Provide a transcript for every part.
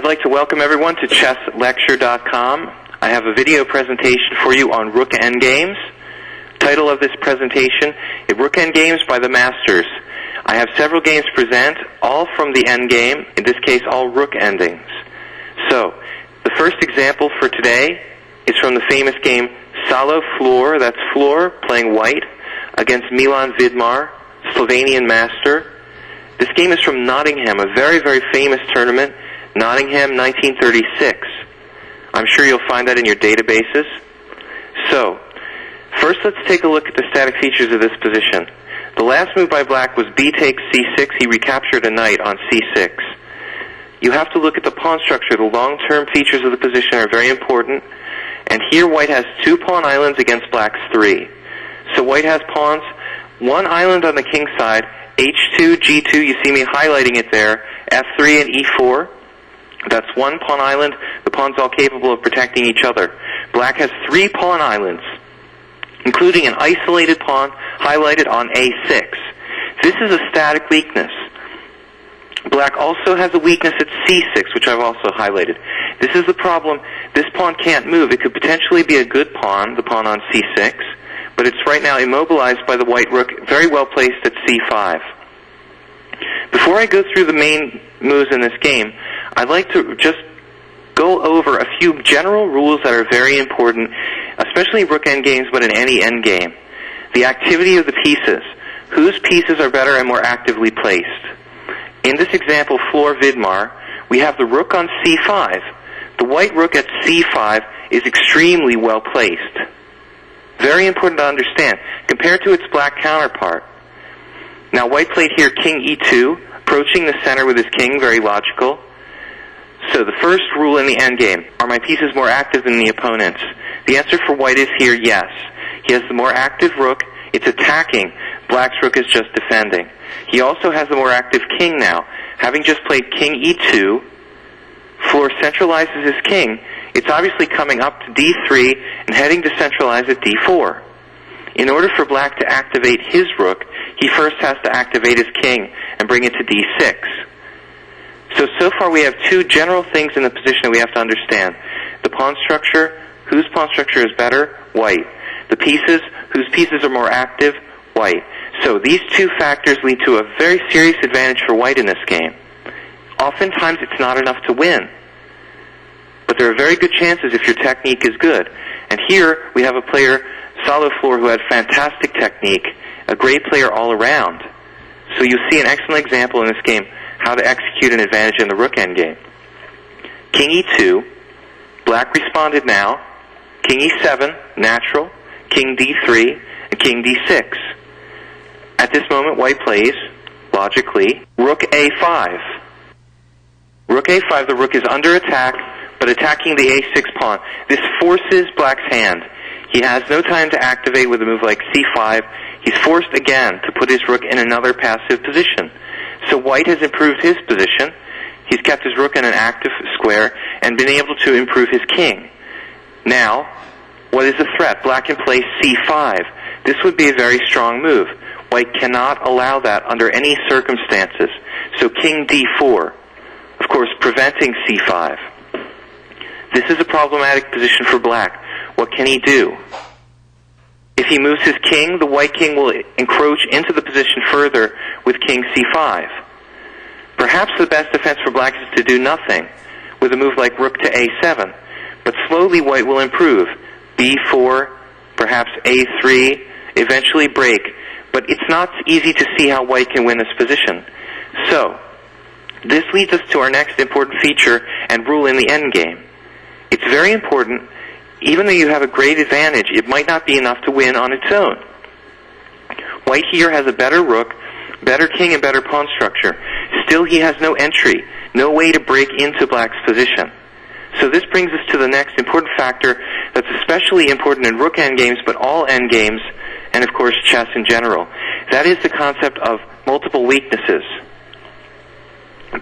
I'd like to welcome everyone to chesslecture.com. I have a video presentation for you on Rook Endgames. Title of this presentation is Rook Endgames by the Masters. I have several games to present, all from the endgame, in this case all Rook endings. So, the first example for today is from the famous game Salo Floor, that's Floor playing white, against Milan Vidmar, Slovenian master. This game is from Nottingham, a very, very famous tournament, Nottingham 1936. I'm sure you'll find that in your databases. So, first let's take a look at the static features of this position. The last move by black was b takes c6. He recaptured a knight on c6. You have to look at the pawn structure. The long-term features of the position are very important. And here white has 2 pawn islands against black's 3. So white has pawns, 1 island on the king side, h2, g2, you see me highlighting it there, f3 and e4. That's 1 pawn island. The pawns all capable of protecting each other. Black has 3 pawn islands, including an isolated pawn highlighted on a6. This is a static weakness. Black also has a weakness at c6, which I've also highlighted. This is the problem. This pawn can't move. It could potentially be a good pawn, the pawn on c6, but it's right now immobilized by the white rook, very well placed at c5. Before I go through the main moves in this game, I'd like to just go over a few general rules that are very important, especially in Rook endgames, but in any endgame. The activity of the pieces. Whose pieces are better and more actively placed? In this example, Floor Vidmar, we have the rook on c5. The white rook at c5 is extremely well placed. Very important to understand, compared to its black counterpart. Now white played here king e2, approaching the center with his king, very logical. So the first rule in the endgame, are my pieces more active than the opponent's? The answer for white is here, yes. He has the more active rook, it's attacking. Black's rook is just defending. He also has the more active king now. Having just played king e2, Floor centralizes his king. It's obviously coming up to d3 and heading to centralize at d4. In order for black to activate his rook, he first has to activate his king and bring it to d6. So far we have 2 general things in the position that we have to understand. The pawn structure, whose pawn structure is better? White. The pieces, whose pieces are more active? White. So these 2 factors lead to a very serious advantage for white in this game. Oftentimes it's not enough to win, but there are very good chances if your technique is good. And here we have a player, Salo Floor, who had fantastic technique, a great player all around. So you see an excellent example in this game how to execute an advantage in the rook endgame. King e2, black responded now, king e7, natural, king d3, and king d6. At this moment, white plays, logically, rook a5. Rook a5, the rook is under attack, but attacking the a6 pawn. This forces black's hand. He has no time to activate with a move like c5. He's forced again to put his rook in another passive position. So white has improved his position. He's kept his rook in an active square and been able to improve his king. Now, what is the threat? Black can play c5. This would be a very strong move. White cannot allow that under any circumstances. So king d4, of course, preventing c5. This is a problematic position for black. What can he do? If he moves his king, the white king will encroach into the position further with king c5. Perhaps the best defense for black is to do nothing with a move like rook to a7. But slowly white will improve. b4, perhaps a3, eventually break. But it's not easy to see how white can win this position. So, this leads us to our next important feature and rule in the endgame. It's very important. Even though you have a great advantage, it might not be enough to win on its own. White here has a better rook, better king, and better pawn structure. Still, he has no entry, no way to break into black's position. So this brings us to the next important factor that's especially important in rook endgames, but all endgames, and of course chess in general. That is the concept of multiple weaknesses.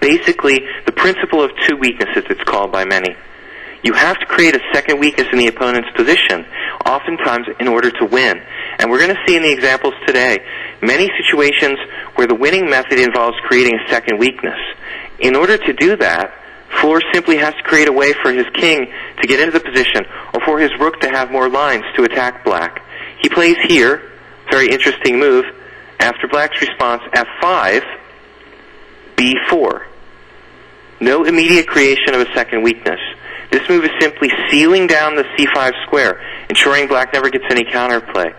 Basically, the principle of 2 weaknesses, it's called by many. You have to create a second weakness in the opponent's position, oftentimes in order to win. And we're going to see in the examples today many situations where the winning method involves creating a second weakness. In order to do that, Floor simply has to create a way for his king to get into the position, or for his rook to have more lines to attack black. He plays here, very interesting move, after black's response, f5, b4. No immediate creation of a second weakness. This move is simply sealing down the c5 square, ensuring black never gets any counterplay.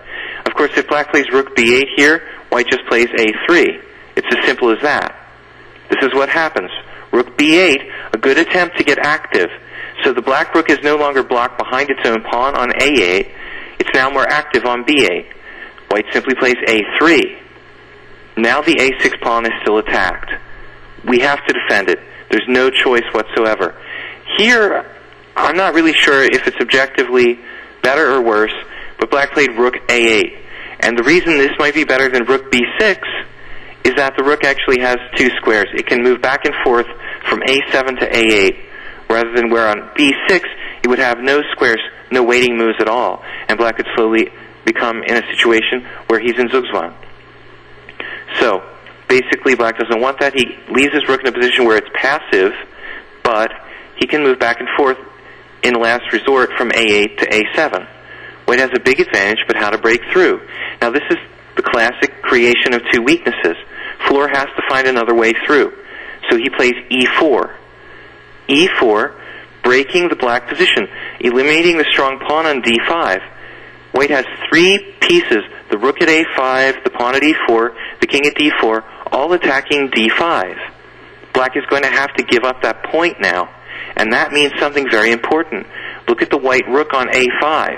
Of course, if black plays rook b8 here, white just plays a3. It's as simple as that. This is what happens. Rook b8, a good attempt to get active. So the black rook is no longer blocked behind its own pawn on a8. It's now more active on b8. White simply plays a3. Now the a6 pawn is still attacked. We have to defend it. There's no choice whatsoever. Here, I'm not really sure if it's objectively better or worse, but black played rook a8. And the reason this might be better than rook b6 is that the rook actually has two squares. It can move back and forth from a7 to a8, rather than where on b6 it would have no squares, no waiting moves at all, and black could slowly become in a situation where he's in Zugzwang. So, basically black doesn't want that. He leaves his rook in a position where it's passive, but he can move back and forth in last resort from a8 to a7. White has a big advantage, but how to break through. Now this is the classic creation of two weaknesses. Floor has to find another way through. So he plays e4. e4, breaking the black position, eliminating the strong pawn on d5. White has three pieces, the rook at a5, the pawn at e4, the king at d4, all attacking d5. Black is going to have to give up that point now, and that means something very important. Look at the white rook on a5.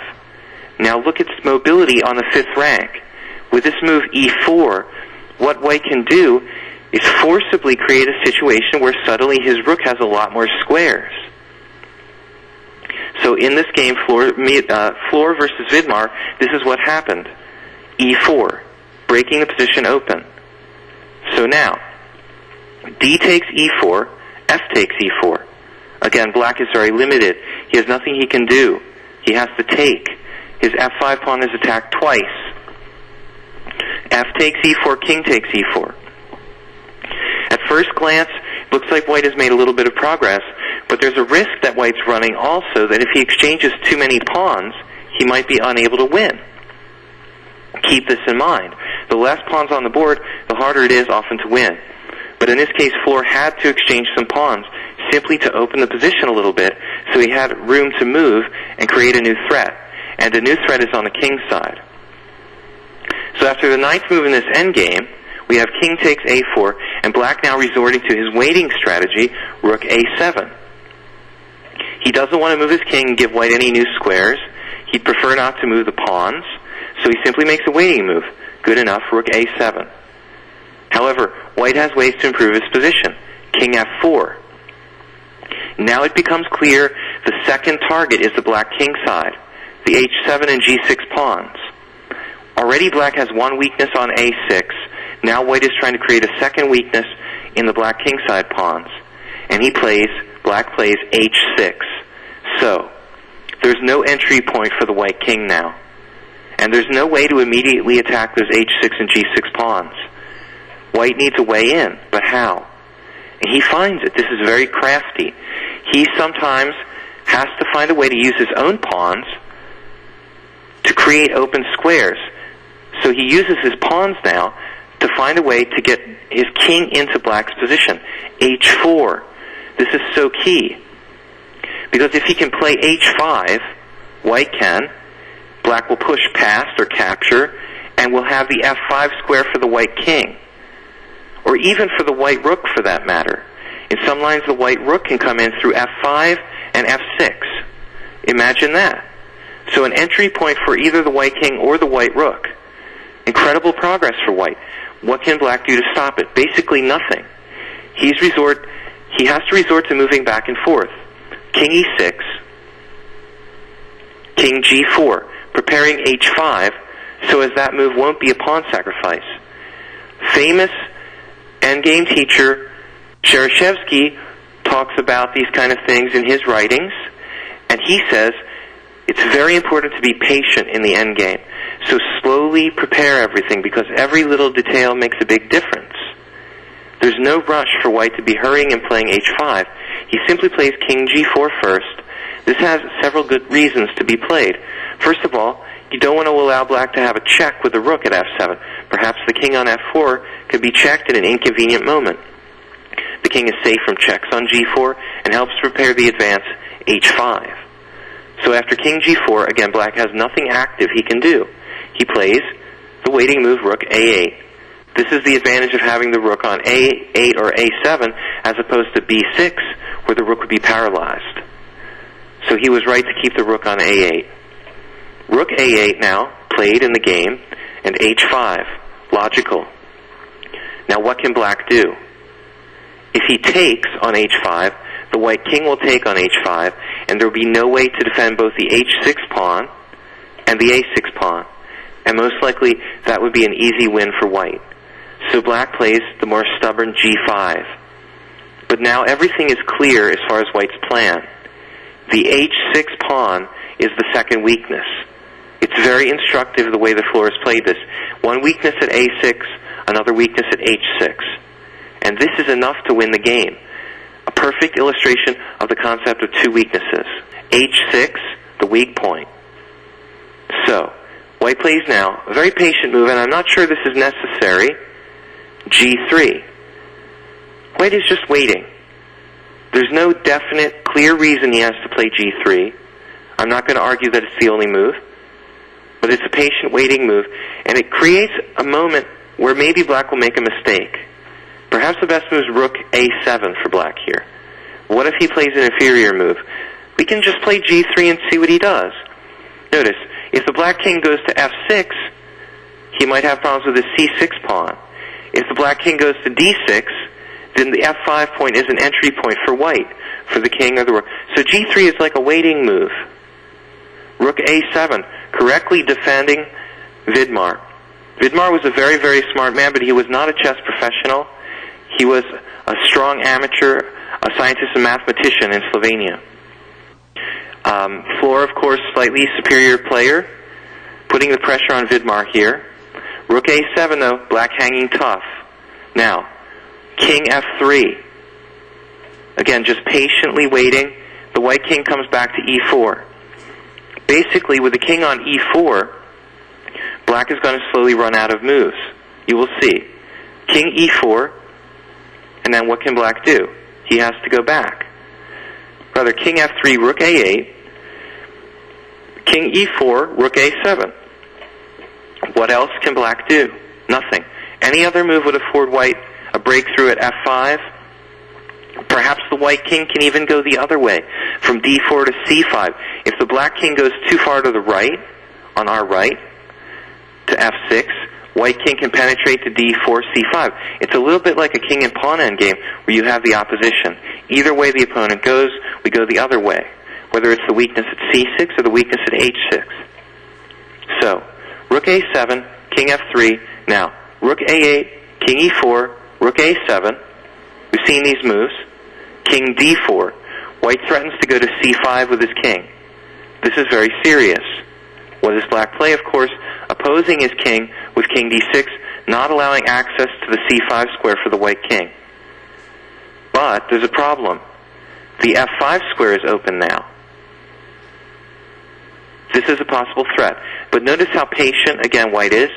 Now look at its mobility on the fifth rank. With this move e4, what white can do is forcibly create a situation where suddenly his rook has a lot more squares. So in this game, Floor versus Vidmar, this is what happened. e4, breaking the position open. So now, d takes e4, f takes e4. Again, black is very limited. He has nothing he can do. He has to take. His f5 pawn is attacked twice. F takes e4, king takes e4. At first glance, it looks like white has made a little bit of progress, but there's a risk that white's running also that if he exchanges too many pawns, he might be unable to win. Keep this in mind. The less pawns on the board, the harder it is often to win. But in this case, Floor had to exchange some pawns simply to open the position a little bit, so he had room to move and create a new threat. And a new threat is on the king's side. So after the ninth move in this endgame, we have king takes a4, and black now resorting to his waiting strategy, rook a7. He doesn't want to move his king and give white any new squares. He'd prefer not to move the pawns, so he simply makes a waiting move. Good enough, rook a7. However, white has ways to improve his position. King f4. Now it becomes clear the second target is the black king side, the h7 and g6 pawns. Already black has one weakness on a6. Now white is trying to create a second weakness in the black king side pawns. And black plays h6. So, there's no entry point for the white king now. And there's no way to immediately attack those h6 and g6 pawns. White needs a way in, but how? And he finds it. This is very crafty. He sometimes has to find a way to use his own pawns to create open squares. So he uses his pawns now to find a way to get his king into black's position. h4. This is so key. Because if he can play h5, white can, black will push past or capture, and will have the f5 square for the white king. Or even for the white rook, for that matter. In some lines, the white rook can come in through f5 and f6. Imagine that. So an entry point for either the white king or the white rook. Incredible progress for white. What can black do to stop it? Basically nothing. He has to resort to moving back and forth. King e6, king g4, preparing h5 so as that move won't be a pawn sacrifice. Famous endgame teacher Chereshevsky talks about these kind of things in his writings, and he says it's very important to be patient in the endgame. So slowly prepare everything, because every little detail makes a big difference. There's no rush for white to be hurrying and playing h5. he simply plays king g4 first. This has several good reasons to be played. First of all, you don't want to allow black to have a check with the rook at f7. Perhaps the king on f4 could be checked at an inconvenient moment. The king is safe from checks on g4 and helps prepare the advance h5. So after king g4, again, black has nothing active he can do. He plays the waiting move rook a8. This is the advantage of having the rook on a8 or a7 as opposed to b6, where the rook would be paralyzed. So he was right to keep the rook on a8. Rook a8 now, played in the game, and h5, logical. Now what can black do? If he takes on h5, the white king will take on h5, and there will be no way to defend both the h6 pawn and the a6 pawn. And most likely, that would be an easy win for white. So black plays the more stubborn g5. But now everything is clear as far as white's plan. The h6 pawn is the second weakness. It's very instructive the way the floor has played this. One weakness at a6, another weakness at h6. And this is enough to win the game. A perfect illustration of the concept of two weaknesses. h6, the weak point. So, white plays now a very patient move, and I'm not sure this is necessary. g3. White is just waiting. There's no definite, clear reason he has to play g3. I'm not going to argue that it's the only move, but it's a patient waiting move, and it creates a moment where maybe black will make a mistake. Perhaps the best move is rook a7 for black here. What if he plays an inferior move? We can just play g3 and see what he does. Notice, if the black king goes to f6, he might have problems with his c6 pawn. If the black king goes to d6, then the f5 point is an entry point for white, for the king or the rook. So g3 is like a waiting move. Rook a7, correctly defending Vidmar. Vidmar was a very, very smart man, but he was not a chess professional. He was a strong amateur, a scientist and mathematician in Slovenia. Floor, of course, slightly superior player, putting the pressure on Vidmar here. Rook a7, though, black hanging tough. Now, king f3. Again, just patiently waiting. The white king comes back to e4. Basically, with the king on e4, black is going to slowly run out of moves. You will see. King e4, and then what can black do? He has to go back. Rather, king f3, rook a8, king e4, rook a7. What else can black do? Nothing. Any other move would afford white a breakthrough at f5. Perhaps the white king can even go the other way, from d4 to c5. If the black king goes too far to the right, on our right, to f6, white king can penetrate to d4, c5. It's a little bit like a king and pawn endgame, where you have the opposition. Either way the opponent goes, we go the other way, whether it's the weakness at c6 or the weakness at h6. So, rook a7, king f3, now, rook a8, king e4, rook a7. We've seen these moves. King d4. White threatens to go to c5 with his king. This is very serious. What does black play? Of course, opposing his king with king d6, not allowing access to the c5 square for the white king. But there's a problem. The f5 square is open now. This is a possible threat. But notice how patient, again, white is.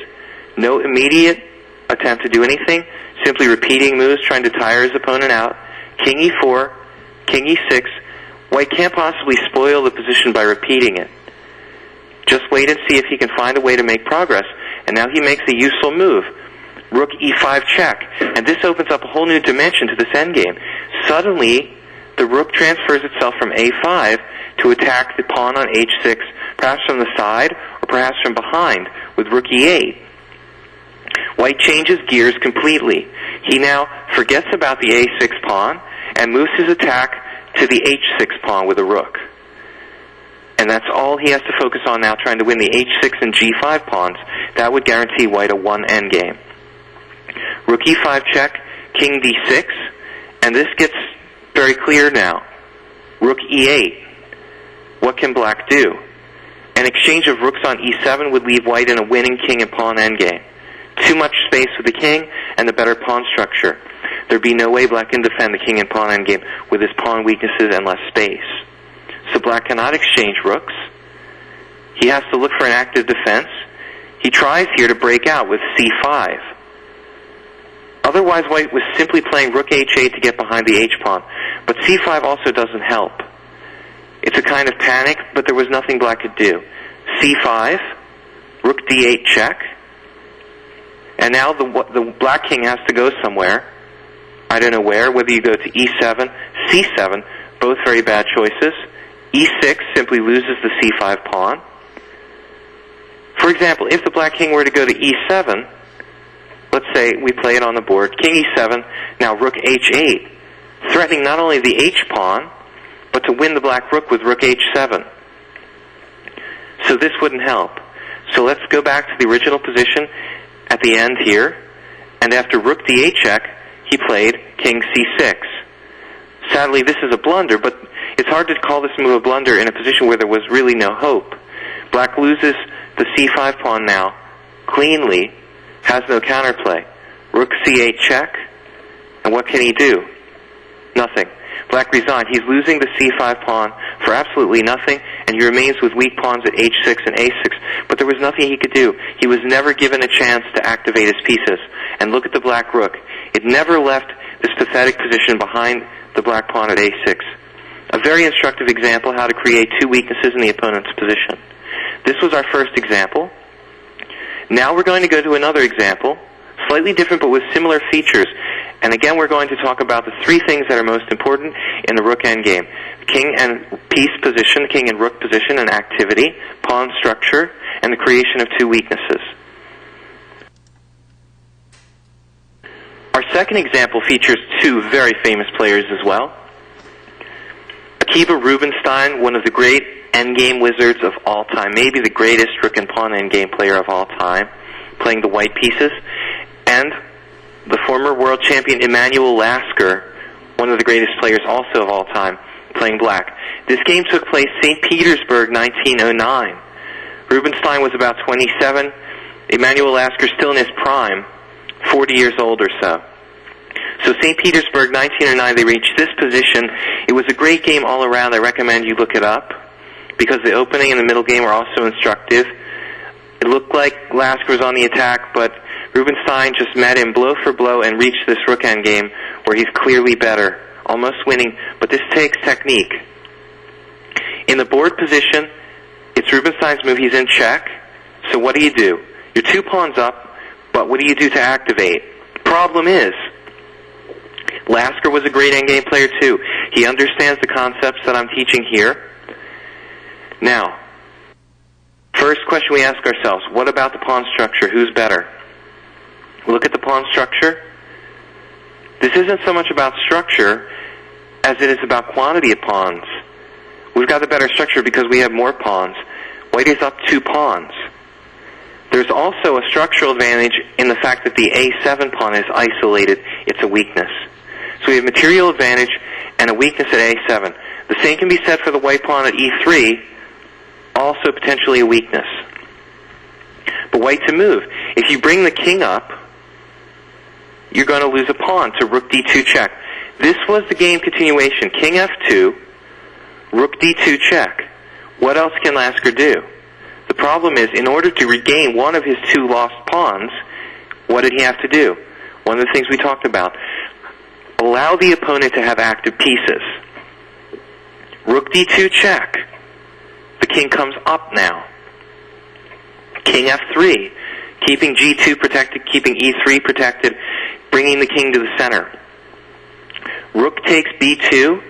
No immediate attempt to do anything. Simply repeating moves, trying to tire his opponent out. King e4, king e6. White can't possibly spoil the position by repeating it. Just wait and see if he can find a way to make progress. And now he makes a useful move. Rook e5 check. And this opens up a whole new dimension to this endgame. Suddenly, the rook transfers itself from a5 to attack the pawn on h6, perhaps from the side or perhaps from behind with rook e8. White changes gears completely. He now forgets about the a6 pawn and moves his attack to the h6 pawn with a rook. And that's all he has to focus on now, trying to win the h6 and g5 pawns. That would guarantee white a 1 endgame. Rook e5 check, king d6, and this gets very clear now. Rook e8. What can black do? An exchange of rooks on e7 would leave white in a winning king and pawn endgame. Too much space with the king and the better pawn structure. There'd be no way black can defend the king and pawn endgame with his pawn weaknesses and less space. So black cannot exchange rooks. He has to look for an active defense. He tries here to break out with c5. Otherwise, white was simply playing rook h8 to get behind the h-pawn. But c5 also doesn't help. It's a kind of panic, but there was nothing black could do. c5, rook d8 check. And now the black king has to go somewhere. I don't know where, whether you go to e7, c7, both very bad choices. e6 simply loses the c5 pawn. For example, if the black king were to go to e7, let's say we play it on the board, king e7, now rook h8, threatening not only the h-pawn, but to win the black rook with rook h7. So this wouldn't help. So let's go back to the original position at the end here, and after rook d8 check, he played king c6. Sadly, this is a blunder, but it's hard to call this move a blunder in a position where there was really no hope. Black loses the c5 pawn now, cleanly, has no counterplay. Rook c8 check, and what can he do? Nothing. Black resigned. He's losing the c5 pawn for absolutely nothing, and he remains with weak pawns at h6 and a6. But there was nothing he could do. He was never given a chance to activate his pieces. And look at the black rook. It never left this pathetic position behind the black pawn at a6. A very instructive example how to create two weaknesses in the opponent's position. This was our first example. Now we're going to go to another example, slightly different but with similar features. And again, we're going to talk about the three things that are most important in the rook endgame: king and piece position, king and rook position and activity, pawn structure, and the creation of two weaknesses. Our second example features two very famous players as well. Akiba Rubinstein, one of the great endgame wizards of all time, maybe the greatest rook and pawn endgame player of all time, playing the white pieces, and the former world champion Emanuel Lasker, one of the greatest players also of all time, playing black. This game took place St. Petersburg, 1909. Rubinstein was about 27. Emanuel Lasker still in his prime, 40 years old or so. So St. Petersburg, 1909, they reached this position. It was a great game all around. I recommend you look it up, because the opening and the middle game are also instructive. It looked like Lasker was on the attack, but Rubinstein just met him blow for blow and reached this rook endgame where he's clearly better, almost winning, but this takes technique. In the board position, it's Rubinstein's move. He's in check. So what do? You're two pawns up, but what do you do to activate? Problem is, Lasker was a great endgame player too. He understands the concepts that I'm teaching here. Now, first question we ask ourselves, what about the pawn structure? Who's better? Look at the pawn structure. This isn't so much about structure as it is about quantity of pawns. We've got the better structure because we have more pawns. White is up 2 pawns. There's also a structural advantage in the fact that the a7 pawn is isolated. It's a weakness. So we have material advantage and a weakness at a7. The same can be said for the white pawn at e3, also potentially a weakness. But white to move. If you bring the king up, you're going to lose a pawn to rook d2 check. This was the game continuation. King f2, rook d2 check. What else can Lasker do? The problem is, in order to regain one of his 2 lost pawns, what did he have to do? One of the things we talked about. Allow the opponent to have active pieces. Rook d2 check. The king comes up now. King f3. Keeping g2 protected, keeping e3 protected, bringing the king to the center. Rook takes b2.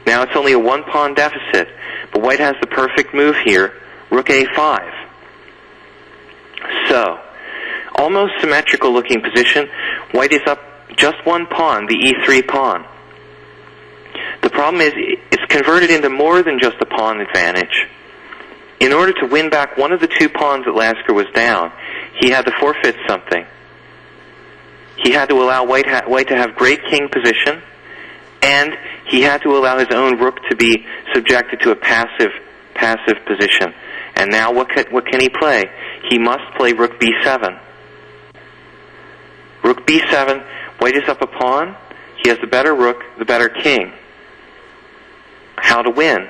Now it's only a 1-pawn deficit. But white has the perfect move here. Rook a5. So, almost symmetrical looking position. White is up just 1 pawn, the e3 pawn. The problem is, it's converted into more than just a pawn advantage. In order to win back one of the 2 pawns that Lasker was down, he had to forfeit something. He had to allow white to have great king position, and he had to allow his own rook to be subjected to a passive position. And now what can he play? He must play rook b7. Rook b7, white is up a pawn. he has the better rook, the better king. How to win.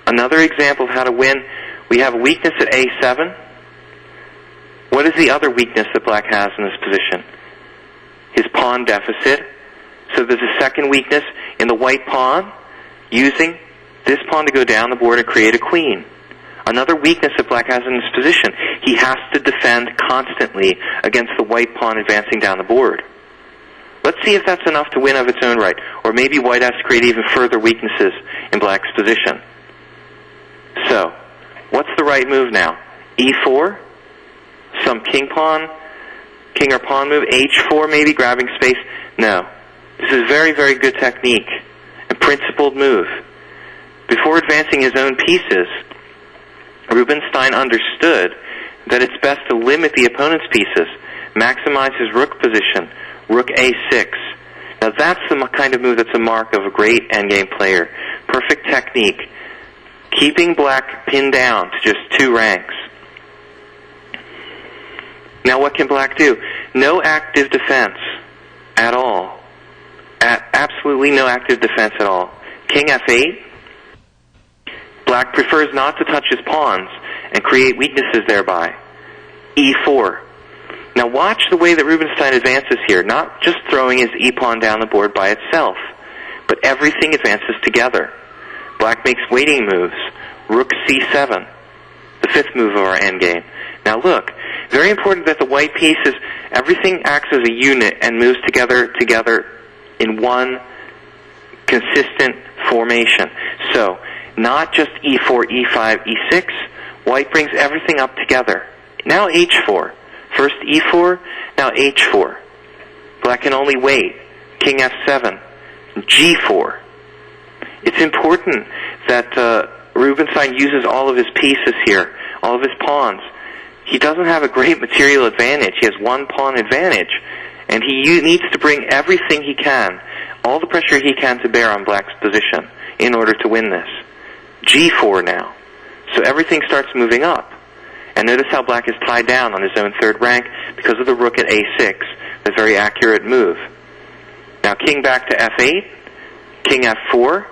Another example of how to win, we have a weakness at a7. What is the other weakness that black has in this position? His pawn deficit. So there's a second weakness in the white pawn, using this pawn to go down the board and create a queen. Another weakness that black has in this position, he has to defend constantly against the white pawn advancing down the board. Let's see if that's enough to win of its own right, or maybe white has to create even further weaknesses in black's position. So, what's the right move now? e4, some king or pawn move, h4 maybe, grabbing space. No. This is very, very good technique, a principled move. Before advancing his own pieces, Rubinstein understood that it's best to limit the opponent's pieces, maximize his rook position, rook a6. Now that's the kind of move that's a mark of a great endgame player. Perfect technique, keeping black pinned down to just 2 ranks. Now what can black do? No active defense at all. Absolutely no active defense at all. King f8. Black prefers not to touch his pawns and create weaknesses thereby. e4. Now watch the way that Rubinstein advances here, not just throwing his e-pawn down the board by itself, but everything advances together. Black makes waiting moves. Rook c7, the 5th move of our endgame. Now look, very important that the white pieces, everything acts as a unit and moves together in one consistent formation. So, not just e4, e5, e6, white brings everything up together. Now h4. First e4, now h4. Black can only wait. King f7, g4. It's important that Rubinstein uses all of his pieces here, all of his pawns. He doesn't have a great material advantage. He has 1 pawn advantage. And he needs to bring everything he can, all the pressure he can to bear on black's position in order to win this. g4 now. So everything starts moving up. And notice how black is tied down on his own 3rd rank because of the rook at a6, a very accurate move. Now king back to f8, king f4.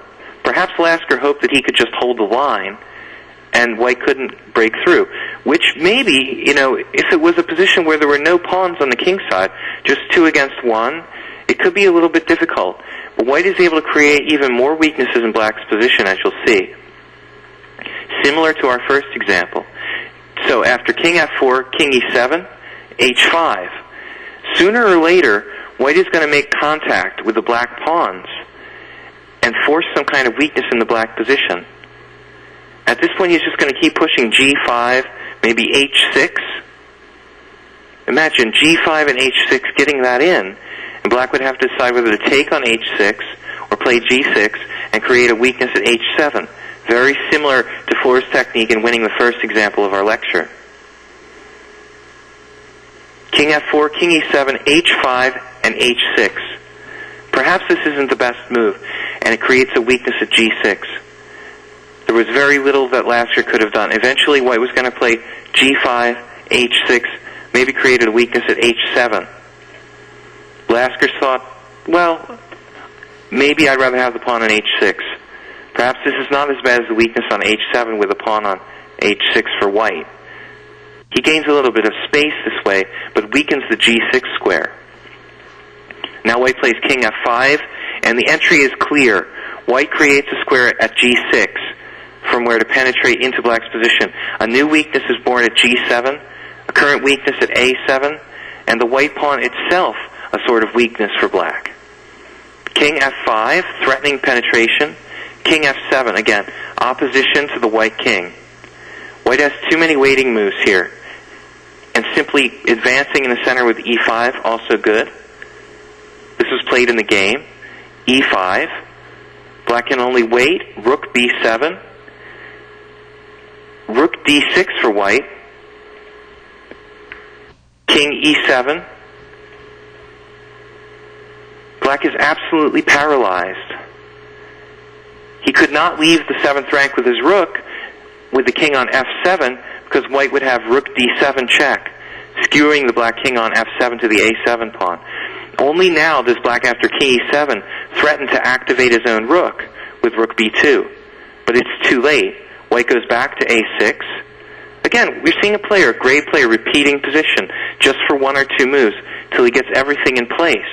Perhaps Lasker hoped that he could just hold the line and white couldn't break through, which maybe, if it was a position where there were no pawns on the king side, just 2 against 1, it could be a little bit difficult. But white is able to create even more weaknesses in black's position, as you'll see. Similar to our first example. So after king f4, king e7, h5. Sooner or later, white is going to make contact with the black pawns and force some kind of weakness in the black position. At this point, he's just going to keep pushing g5, maybe h6. Imagine g5 and h6 getting that in, and black would have to decide whether to take on h6 or play g6 and create a weakness at h7. Very similar to Floor's technique in winning the first example of our lecture. King f4, king e7, h5, and h6. Perhaps this isn't the best move, and it creates a weakness at g6. There was very little that Lasker could have done. Eventually, white was going to play g5, h6, maybe created a weakness at h7. Lasker thought, well, maybe I'd rather have the pawn on h6. Perhaps this is not as bad as the weakness on h7 with a pawn on h6 for white. He gains a little bit of space this way, but weakens the g6 square. Now white plays king f5, and the entry is clear. White creates a square at g6 from where to penetrate into black's position. A new weakness is born at g7, a current weakness at a7, and the white pawn itself a sort of weakness for black. King f5, threatening penetration. King f7, again, opposition to the white king. White has too many waiting moves here. And simply advancing in the center with e5, also good. This was played in the game. e5. Black can only wait. Rook b7. Rook d6 for white. King e7. Black is absolutely paralyzed. He could not leave the 7th rank with his rook with the king on f7 because white would have rook d7 check, skewing the black king on f7 to the a7 pawn. Only now does black after king e7 threaten to activate his own rook with rook b2. But it's too late. White goes back to a6. Again, we're seeing a gray player, repeating position just for one or two moves till he gets everything in place.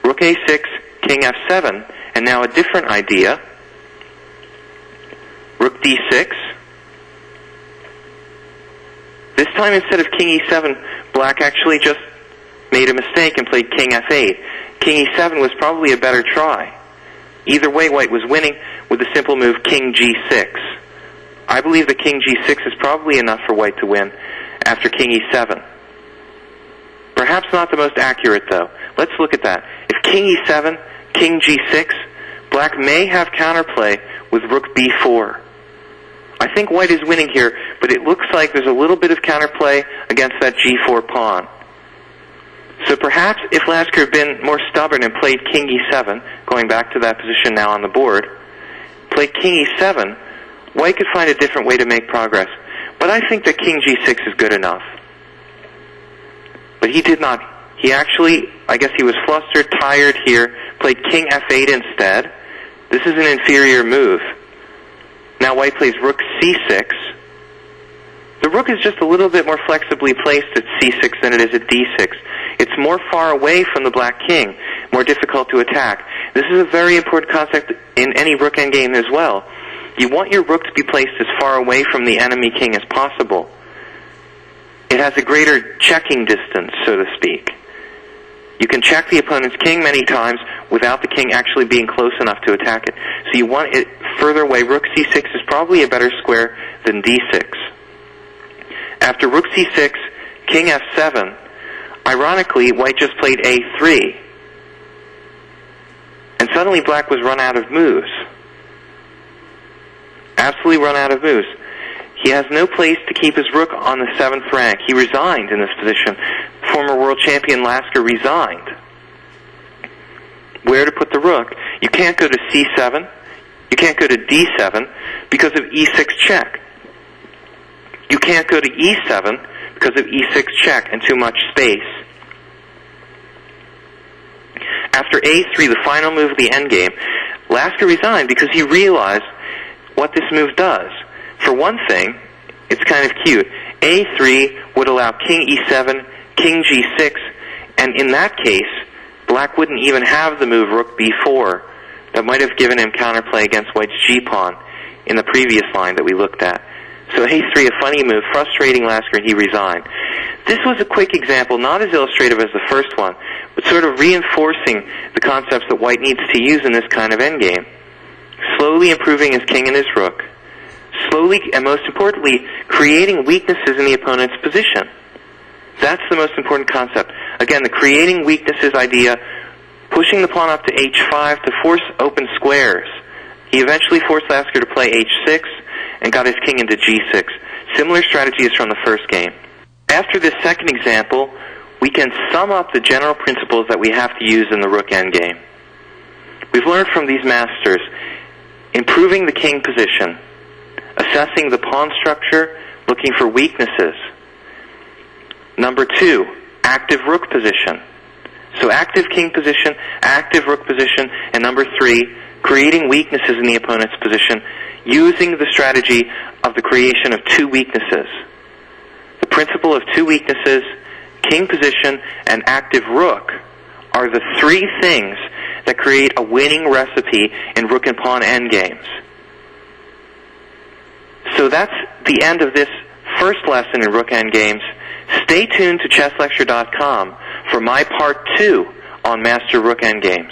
Rook a6, king f7, and now a different idea. Rook d6. This time, instead of king e7, black actually just made a mistake and played king f8. King e7 was probably a better try. Either way, white was winning with the simple move king g6. I believe that king g6 is probably enough for white to win after king e7. Perhaps not the most accurate, though. Let's look at that. If king e7, king g6, black may have counterplay with rook b4. I think white is winning here, but it looks like there's a little bit of counterplay against that g4 pawn. So perhaps if Lasker had been more stubborn and played king e7, going back to that position now on the board, played king e7, white could find a different way to make progress. But I think that king g6 is good enough. But he did not. He actually, I guess he was flustered, tired here, played king f8 instead. This is an inferior move. Now white plays rook c6. The rook is just a little bit more flexibly placed at c6 than it is at d6. It's more far away from the black king, more difficult to attack. This is a very important concept in any rook endgame as well. You want your rook to be placed as far away from the enemy king as possible. It has a greater checking distance, so to speak. You can check the opponent's king many times without the king actually being close enough to attack it. So you want it further away. Rook c6 is probably a better square than d6. After rook c6, king f7, ironically, white just played a3. And suddenly black was run out of moves. Absolutely run out of moves. He has no place to keep his rook on the 7th rank. He resigned in this position. Former world champion Lasker resigned. Where to put the rook? You can't go to c7. You can't go to d7 because of e6 check. You can't go to e7 because of e6 check and too much space. After a3, the final move of the endgame, Lasker resigned because he realized what this move does. For one thing, it's kind of cute. a3 would allow king e7, king g6, and in that case, black wouldn't even have the move rook b4 that might have given him counterplay against white's g-pawn in the previous line that we looked at. So a3, a funny move, frustrating Lasker, and he resigned. This was a quick example, not as illustrative as the first one, but sort of reinforcing the concepts that white needs to use in this kind of endgame. Slowly improving his king and his rook. Slowly, and most importantly, creating weaknesses in the opponent's position. That's the most important concept. Again, the creating weaknesses idea, pushing the pawn up to h5 to force open squares. He eventually forced Lasker to play h6 and got his king into g6. Similar strategies from the first game. After this second example, we can sum up the general principles that we have to use in the rook endgame. We've learned from these masters improving the king position, assessing the pawn structure, looking for weaknesses. Number 2, active rook position. So active king position, active rook position, and number 3, creating weaknesses in the opponent's position using the strategy of the creation of two weaknesses. The principle of two weaknesses, king position, and active rook are the three things that create a winning recipe in rook and pawn endgames. So that's the end of this first lesson in rook endgames. Stay tuned to chesslecture.com for my part 2 on Master Rook Endgames.